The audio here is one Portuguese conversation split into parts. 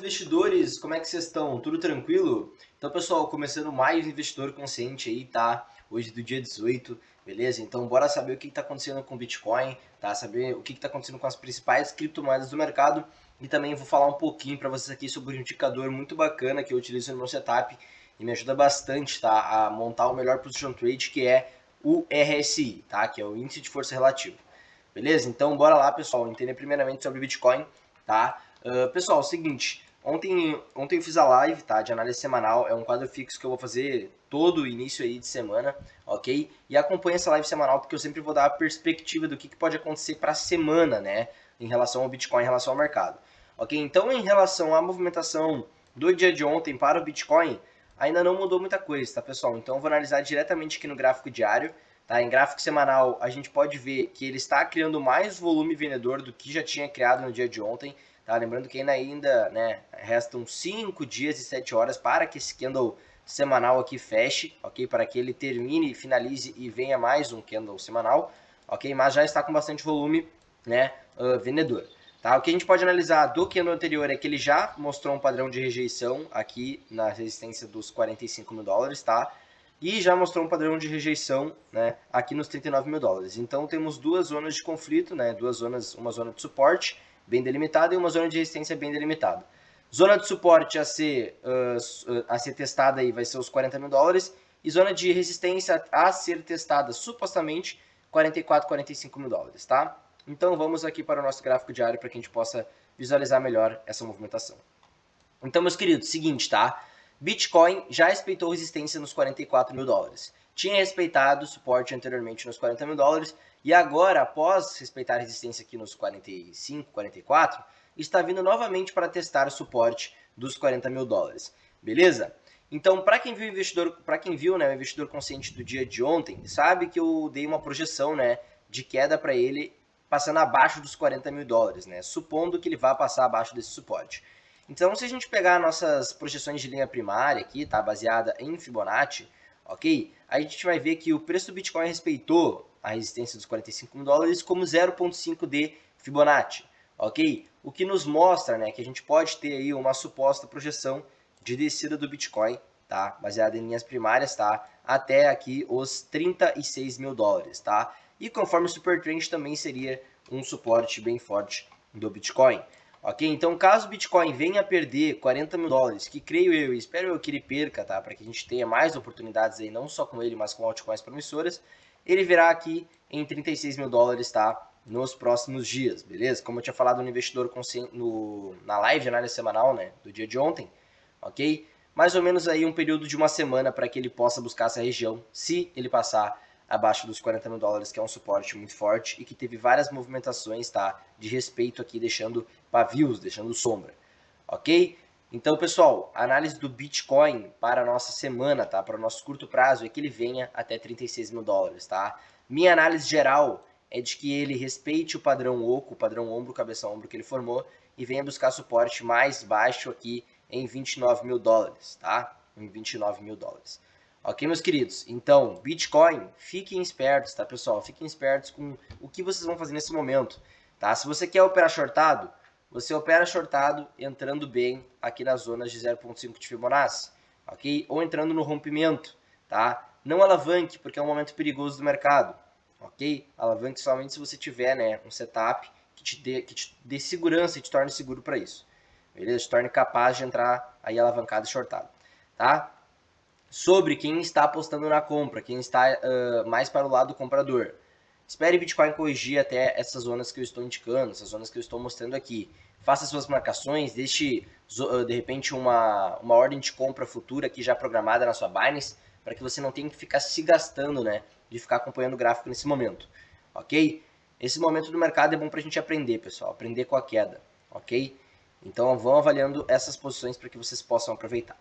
investidores, como é que vocês estão? Tudo tranquilo? Então, pessoal, começando mais um Investidor Consciente aí, tá? Hoje do dia 18, beleza? Então, bora saber o que está acontecendo com o Bitcoin, tá? Saber o que está acontecendo com as principais criptomoedas do mercado e também vou falar um pouquinho para vocês aqui sobre um indicador muito bacana que eu utilizo no meu setup e me ajuda bastante, tá? A montar o melhor position trade, que é o RSI, tá? Que é o Índice de Força Relativa. Beleza? Então, bora lá, pessoal, entender primeiramente sobre Bitcoin, tá? Pessoal, é o seguinte, ontem eu fiz a live, tá, de análise semanal, é um quadro fixo que eu vou fazer todo o início aí de semana, ok? E acompanha essa live semanal porque eu sempre vou dar a perspectiva do que pode acontecer para a semana, né, em relação ao Bitcoin, em relação ao mercado, ok? Então, em relação à movimentação do dia de ontem para o Bitcoin, ainda não mudou muita coisa, tá, pessoal? Então, eu vou analisar diretamente aqui no gráfico diário, tá? Em gráfico semanal, a gente pode ver que ele está criando mais volume vendedor do que já tinha criado no dia de ontem. Tá? Lembrando que ainda né, restam 5 dias e 7 horas para que esse candle semanal aqui feche, ok? Para que ele termine, finalize e venha mais um candle semanal, ok? Mas já está com bastante volume, né, vendedor. Tá? O que a gente pode analisar do candle anterior é que ele já mostrou um padrão de rejeição aqui na resistência dos 45 mil dólares, tá? E já mostrou um padrão de rejeição, né, aqui nos 39 mil dólares. Então temos duas zonas de conflito, né, duas zonas, uma zona de suporte bem delimitada e uma zona de resistência bem delimitada. Zona de suporte a ser testada aí vai ser os 40 mil dólares e zona de resistência a ser testada supostamente 44, 45 mil dólares, tá? Então vamos aqui para o nosso gráfico diário para que a gente possa visualizar melhor essa movimentação. Então, meus queridos, seguinte, tá? Bitcoin já respeitou resistência nos 44 mil dólares. Tinha respeitado suporte anteriormente nos 40 mil dólares e agora, após respeitar a resistência aqui nos 45, 44, está vindo novamente para testar o suporte dos 40 mil dólares. Beleza? Então, para quem viu né, o investidor consciente do dia de ontem, sabe que eu dei uma projeção, né, de queda para ele passando abaixo dos 40 mil dólares, né, supondo que ele vá passar abaixo desse suporte. Então, se a gente pegar nossas projeções de linha primária aqui, tá, baseada em Fibonacci, ok? A gente vai ver que o preço do Bitcoin respeitou a resistência dos 45 mil dólares como 0,5 de Fibonacci, ok? O que nos mostra, né, que a gente pode ter aí uma suposta projeção de descida do Bitcoin, tá? Baseada em linhas primárias, tá? Até aqui os 36 mil dólares, tá? E conforme o Super Trend também seria um suporte bem forte do Bitcoin. Ok, então caso o Bitcoin venha a perder 40 mil dólares, que creio eu e espero eu que ele perca, tá? Para que a gente tenha mais oportunidades aí, não só com ele, mas com altcoins promissoras, ele virá aqui em 36 mil dólares, tá? Nos próximos dias, beleza? Como eu tinha falado no investidor na live de análise semanal, né? Do dia de ontem, ok? Mais ou menos aí um período de uma semana para que ele possa buscar essa região, se ele passar abaixo dos 40 mil dólares, que é um suporte muito forte e que teve várias movimentações, tá, de respeito aqui, deixando pavios, deixando sombra, ok? Então, pessoal, a análise do Bitcoin para a nossa semana, tá, para o nosso curto prazo, é que ele venha até 36 mil dólares, tá? Minha análise geral é de que ele respeite o padrão oco, o padrão ombro, cabeça, ombro que ele formou e venha buscar suporte mais baixo aqui em 29 mil dólares, tá? Em 29 mil dólares. Ok, meus queridos? Então, Bitcoin, fiquem espertos, tá, pessoal? Fiquem espertos com o que vocês vão fazer nesse momento, tá? Se você quer operar shortado, você opera shortado entrando bem aqui nas zonas de 0,5 de Fibonacci, ok? Ou entrando no rompimento, tá? Não alavanque, porque é um momento perigoso do mercado, ok? Alavanque somente se você tiver, né, um setup que te dê segurança e te torne seguro para isso, beleza? Te torne capaz de entrar aí alavancado e shortado, tá? Sobre quem está apostando na compra, quem está mais para o lado do comprador. Espere Bitcoin corrigir até essas zonas que eu estou indicando, essas zonas que eu estou mostrando aqui. Faça suas marcações, deixe de repente uma ordem de compra futura aqui já programada na sua Binance, para que você não tenha que ficar se gastando, né, de ficar acompanhando o gráfico nesse momento, ok? Esse momento do mercado é bom para a gente aprender, pessoal, aprender com a queda, ok? Então vão avaliando essas posições para que vocês possam aproveitar.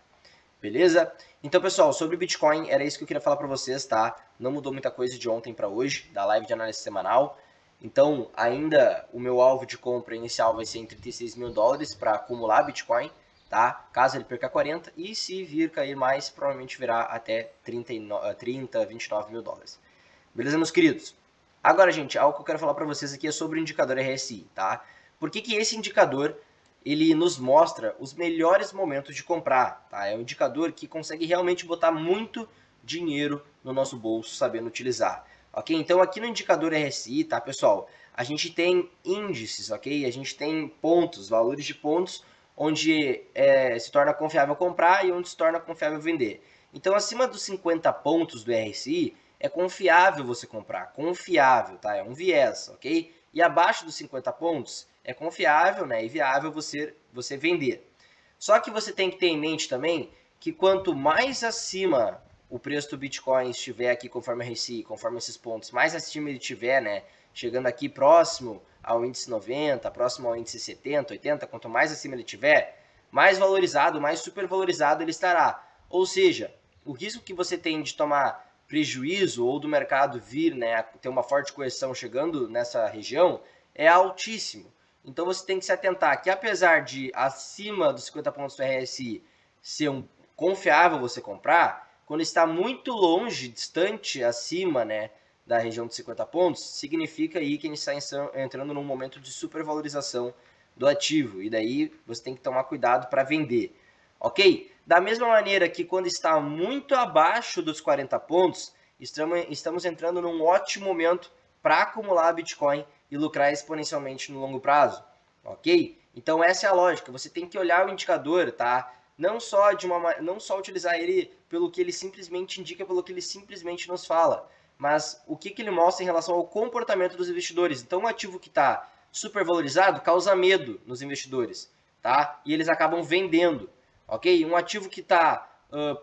Beleza? Então, pessoal, sobre Bitcoin, era isso que eu queria falar para vocês, tá? Não mudou muita coisa de ontem para hoje, da live de análise semanal. Então, ainda o meu alvo de compra inicial vai ser em 36 mil dólares para acumular Bitcoin, tá? Caso ele perca 40, e se vir cair mais, provavelmente virá até 29 mil dólares. Beleza, meus queridos? Agora, gente, algo que eu quero falar para vocês aqui é sobre o indicador RSI, tá? Por que esse indicador ele nos mostra os melhores momentos de comprar, tá? É um indicador que consegue realmente botar muito dinheiro no nosso bolso sabendo utilizar, ok? Então aqui no indicador RSI, tá, pessoal? A gente tem índices, ok? A gente tem pontos, valores de pontos, onde se torna confiável comprar e onde se torna confiável vender. Então acima dos 50 pontos do RSI, é confiável você comprar, confiável, tá? É um viés, ok? E abaixo dos 50 pontos, é confiável, né, e viável você vender. Só que você tem que ter em mente também que quanto mais acima o preço do Bitcoin estiver aqui conforme a RSI, conforme esses pontos, mais acima ele estiver, né, chegando aqui próximo ao índice 90, próximo ao índice 70, 80, quanto mais acima ele estiver, mais valorizado, mais supervalorizado ele estará. Ou seja, o risco que você tem de tomar prejuízo ou do mercado vir, né, ter uma forte correção chegando nessa região é altíssimo. Então você tem que se atentar que apesar de acima dos 50 pontos do RSI ser confiável você comprar, quando está muito longe, distante, acima, né, da região de 50 pontos, significa aí que a gente está entrando num momento de supervalorização do ativo. E daí você tem que tomar cuidado para vender. Ok? Da mesma maneira que quando está muito abaixo dos 40 pontos, estamos entrando num ótimo momento para acumular Bitcoin e lucrar exponencialmente no longo prazo, ok? Então essa é a lógica, você tem que olhar o indicador, tá? Não só utilizar ele pelo que ele simplesmente indica, pelo que ele simplesmente nos fala, mas o que ele mostra em relação ao comportamento dos investidores. Então um ativo que está supervalorizado causa medo nos investidores, tá? E eles acabam vendendo, ok? Um ativo que está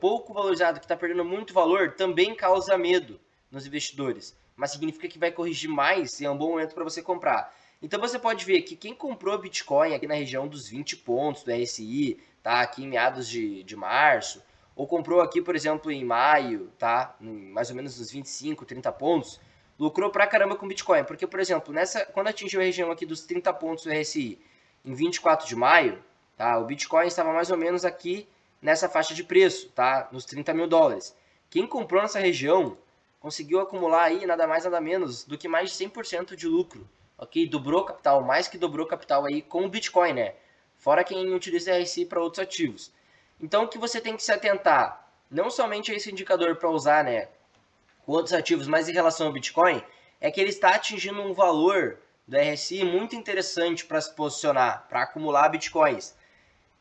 pouco valorizado, que está perdendo muito valor, também causa medo nos investidores, mas significa que vai corrigir mais e é um bom momento para você comprar. Então você pode ver que quem comprou Bitcoin aqui na região dos 20 pontos do RSI, tá? Aqui em meados de março, ou comprou aqui, por exemplo, em maio, tá? Mais ou menos nos 25, 30 pontos, lucrou pra caramba com Bitcoin. Porque, por exemplo, quando atingiu a região aqui dos 30 pontos do RSI, em 24 de maio, tá? O Bitcoin estava mais ou menos aqui nessa faixa de preço, tá? Nos 30 mil dólares. Quem comprou nessa região conseguiu acumular aí nada mais nada menos do que mais de 100% de lucro, ok? Dobrou capital, mais que dobrou capital aí com o Bitcoin, né? Fora quem utiliza RSI para outros ativos. Então o que você tem que se atentar, não somente a esse indicador para usar, né, com outros ativos, mas em relação ao Bitcoin, é que ele está atingindo um valor do RSI muito interessante para se posicionar, para acumular Bitcoins.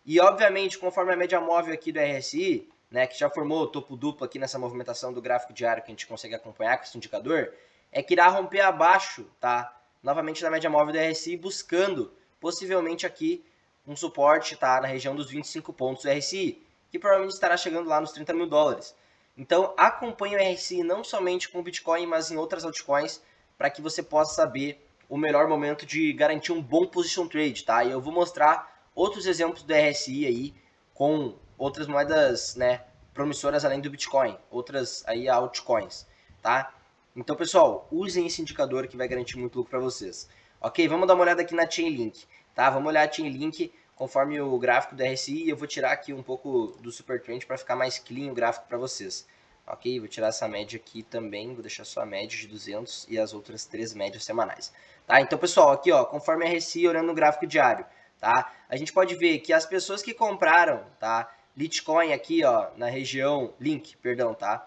E obviamente, conforme a média móvel aqui do RSI, né, que já formou o topo duplo aqui nessa movimentação do gráfico diário que a gente consegue acompanhar com esse indicador, é que irá romper abaixo, tá? Novamente na média móvel do RSI, buscando possivelmente aqui um suporte, tá? Na região dos 25 pontos do RSI, que provavelmente estará chegando lá nos 30 mil dólares. Então acompanhe o RSI não somente com o Bitcoin, mas em outras altcoins, para que você possa saber o melhor momento de garantir um bom position trade, tá? E eu vou mostrar outros exemplos do RSI aí com outras moedas, né, promissoras além do Bitcoin, outras aí altcoins, tá? Então, pessoal, usem esse indicador que vai garantir muito lucro para vocês. Ok, vamos dar uma olhada aqui na Chainlink, tá? Vamos olhar a Chainlink conforme o gráfico do RSI e eu vou tirar aqui um pouco do Super Trend para ficar mais clean o gráfico para vocês. Ok, vou tirar essa média aqui também, vou deixar só a média de 200 e as outras 3 médias semanais. Tá? Então, pessoal, aqui ó, conforme a RSI, olhando no gráfico diário, tá? A gente pode ver que as pessoas que compraram, tá? Litecoin aqui, ó, na região, Link, perdão, tá?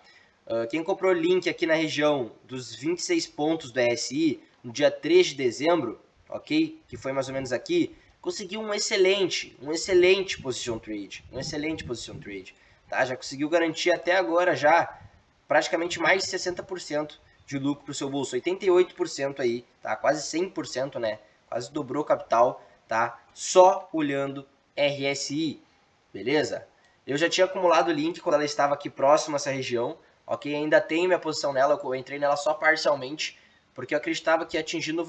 Quem comprou Link aqui na região dos 26 pontos do RSI, no dia 3 de dezembro, ok? Que foi mais ou menos aqui, conseguiu um excelente position trade, tá? Já conseguiu garantir até agora já praticamente mais de 60% de lucro para o seu bolso, 88% aí, tá? Quase 100%, né? Quase dobrou o capital, tá? Só olhando RSI, beleza? Eu já tinha acumulado o Link quando ela estava aqui próximo a essa região, ok? Ainda tenho minha posição nela, eu entrei nela só parcialmente, porque eu acreditava que atingindo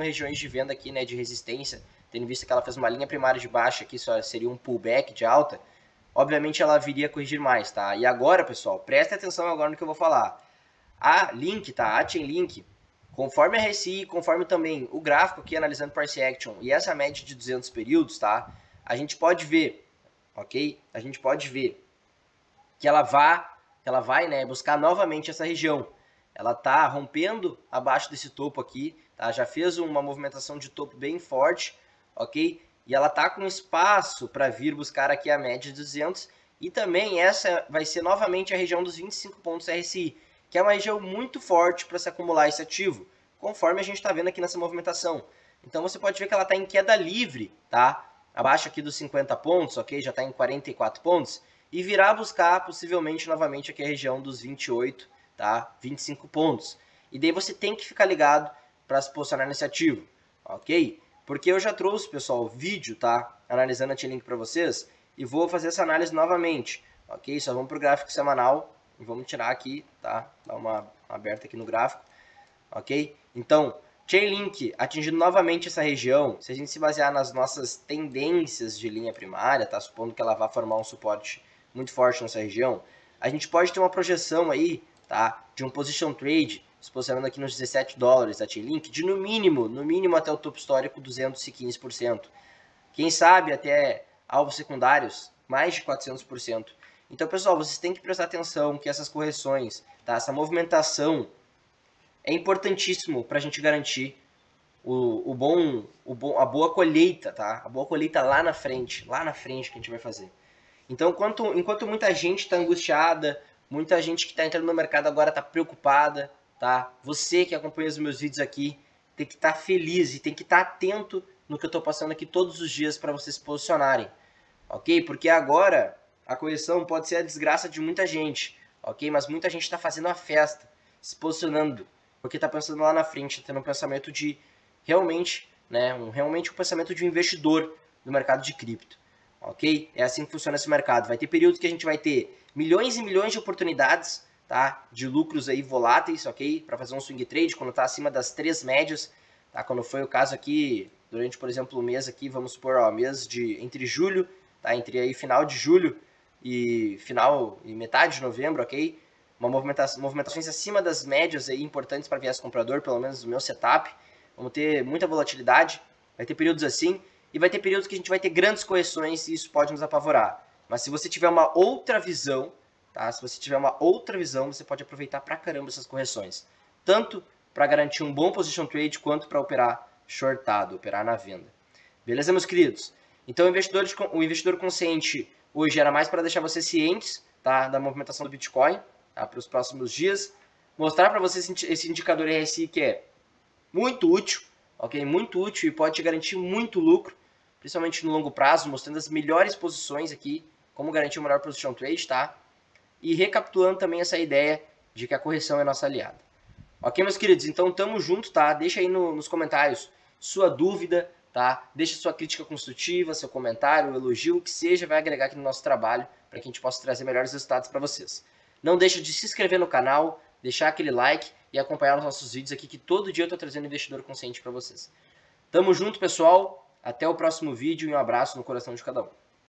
regiões de venda aqui, né, de resistência, tendo visto que ela fez uma linha primária de baixa aqui, só seria um pullback de alta, obviamente ela viria a corrigir mais, tá? E agora, pessoal, presta atenção agora no que eu vou falar. A Link, tá? A Chainlink, conforme a RSI, conforme também o gráfico aqui analisando Price Action e essa média de 200 períodos, tá? A gente pode ver, ok? A gente pode ver que ela vai, né, buscar novamente essa região. Ela tá rompendo abaixo desse topo aqui, tá? Já fez uma movimentação de topo bem forte, ok? e ela tá com espaço para vir buscar aqui a média de 200, e também essa vai ser novamente a região dos 25 pontos RSI, que é uma região muito forte para se acumular esse ativo, conforme a gente está vendo aqui nessa movimentação. Então você pode ver que ela está em queda livre, tá? Abaixo aqui dos 50 pontos, ok? Já está em 44 pontos, e virá buscar possivelmente novamente aqui a região dos 28, tá? 25 pontos. E daí você tem que ficar ligado para se posicionar nesse ativo, ok? Porque eu já trouxe, pessoal, vídeo, tá? Analisando a T-Link para vocês, e vou fazer essa análise novamente, ok? Só vamos para o gráfico semanal e vamos tirar aqui, tá? Dar uma aberta aqui no gráfico, ok? Então, Chainlink atingindo novamente essa região, se a gente se basear nas nossas tendências de linha primária, tá? Supondo que ela vá formar um suporte muito forte nessa região, a gente pode ter uma projeção aí, tá? De um position trade, se posicionando aqui nos 17 dólares da Chainlink, de no mínimo até o topo histórico 215%. Quem sabe até alvos secundários, mais de 400%. Então, pessoal, vocês têm que prestar atenção que essas correções, tá? Essa movimentação é importantíssimo para a gente garantir a boa colheita, tá? A boa colheita lá na frente que a gente vai fazer. Então, enquanto muita gente está angustiada, muita gente que está entrando no mercado agora está preocupada, tá? Você que acompanha os meus vídeos aqui tem que estar feliz e tem que estar atento no que eu estou passando aqui todos os dias para vocês se posicionarem, ok? Porque agora a correção pode ser a desgraça de muita gente, ok? Mas muita gente está fazendo a festa, se posicionando, porque está pensando lá na frente, tendo um pensamento de realmente, né, realmente um pensamento de um investidor no mercado de cripto, ok? É assim que funciona esse mercado. Vai ter períodos que a gente vai ter milhões e milhões de oportunidades, tá, de lucros aí voláteis, ok? Para fazer um swing trade quando está acima das 3 médias, tá? Quando foi o caso aqui, durante, por exemplo, o mês aqui, vamos supor, ó, mês de entre julho, tá? Entre aí final de julho e metade de novembro, ok? Movimentações acima das médias aí importantes para viés comprador, pelo menos no meu setup. Vamos ter muita volatilidade, vai ter períodos assim, e vai ter períodos que a gente vai ter grandes correções e isso pode nos apavorar. Mas se você tiver uma outra visão, tá? Se você tiver uma outra visão, você pode aproveitar pra caramba essas correções. Tanto para garantir um bom position trade, quanto para operar shortado, operar na venda. Beleza, meus queridos? Então o investidor consciente hoje era mais para deixar vocês cientes, tá, da movimentação do Bitcoin, tá, para os próximos dias. Mostrar para vocês esse indicador RSI que é muito útil, ok? Muito útil e pode te garantir muito lucro, principalmente no longo prazo, mostrando as melhores posições aqui, como garantir o melhor position trade, tá? E recapitulando também essa ideia de que a correção é nossa aliada. Ok, meus queridos? Então tamo junto, tá? Deixa aí nos comentários sua dúvida, tá? Deixa sua crítica construtiva, seu comentário, elogio, o que seja, vai agregar aqui no nosso trabalho para que a gente possa trazer melhores resultados para vocês. Não deixa de se inscrever no canal, deixar aquele like e acompanhar os nossos vídeos aqui, que todo dia eu tô trazendo investidor consciente para vocês. Tamo junto, pessoal. Até o próximo vídeo e um abraço no coração de cada um.